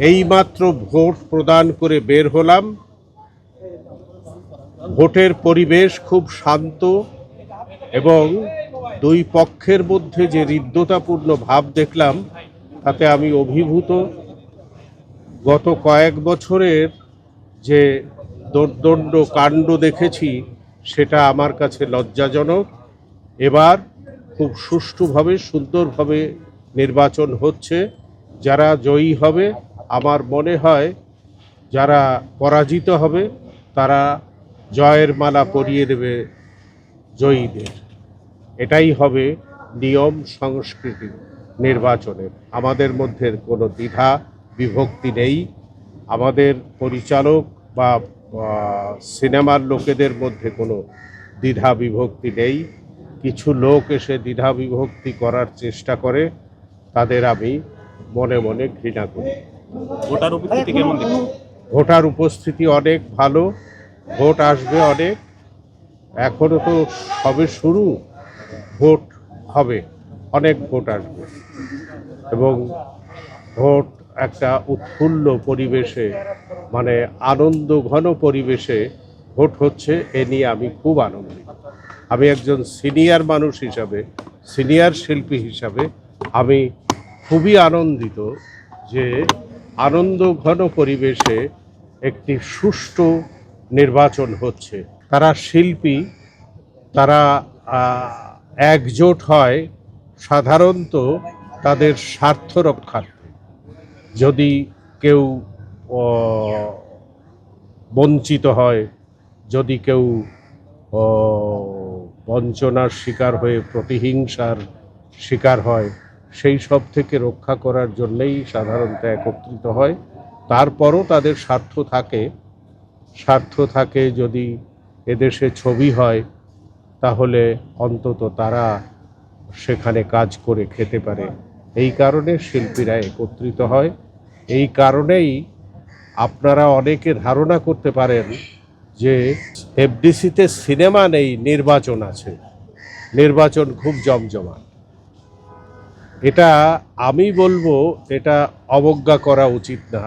এইমাত্র ভোট প্রদান করে বের হলাম। ভোটের পরিবেশ খুব শান্ত এবং দুই পক্ষের মধ্যে যে হৃদ্যতাপূর্ণ ভাব দেখলাম তাতে আমি অভিভূত। গত কয়েক বছরের যে দোর্দণ্ড কাণ্ড দেখেছি সেটা আমার কাছে লজ্জাজনক। এবার খুব সুষ্ঠুভাবে সুন্দরভাবে নির্বাচন হচ্ছে। যারা জয়ী হবে, আমার মনে হয় যারা পরাজিত হবে তারা জয়ের মালা পরিয়ে দেবে জয়ীদের। এটাই হবে নিয়ম সংস্কৃতি নির্বাচনের। আমাদের মধ্যে কোনো দ্বিধা বিভক্তি নেই। আমাদের পরিচালক বা সিনেমার লোকেদের মধ্যে কোনো দ্বিধা বিভক্তি নেই। কিছু লোক এসে দ্বিধা বিভক্তি করার চেষ্টা করে, তাদের আমি মনে মনে ঘৃণা করি। ভোটার উপস্থিতি কেমন দেখছেন? ভোটার উপস্থিতি অনেক ভালো, ভোট আসবে অনেক। এখনো তো সবে শুরু, ভোট হবে, অনেক ভোট আসবে এবং ভোট একটা উৎফুল্ল পরিবেশে, মানে আনন্দ ঘন পরিবেশে ভোট হচ্ছে। এ নিয়ে আমি খুব আনন্দিত। আমি একজন সিনিয়র মানুষ হিসাবে, সিনিয়র শিল্পী হিসাবে আমি খুবই আনন্দিত যে আনন্দ ঘন পরিবেশে একটি সুষ্ঠু নির্বাচন হচ্ছে। তারা শিল্পী, তারা একজোট হয় সাধারণত তাদের স্বার্থ রক্ষার্থে। যদি কেউ বঞ্চিত হয়, যদি কেউ বঞ্চনার শিকার হয়ে প্রতিহিংসার শিকার হয়, সেই সব থেকে রক্ষা করার জন্যই সাধারণত একত্রিত হয়। তারপরও তাদের স্বার্থ থাকে যদি এদেশে ছবি হয় তাহলে অন্তত তারা সেখানে কাজ করে খেতে পারে। এই কারণে শিল্পীরা একত্রিত হয়। এই কারণেই আপনারা অনেকে ধারণা করতে পারেন যে এফডিসিতে সিনেমা নেই, নির্বাচন আছে, নির্বাচন খুব জমজমাট। এটা আমি বলবো এটা অবজ্ঞা করা উচিত না।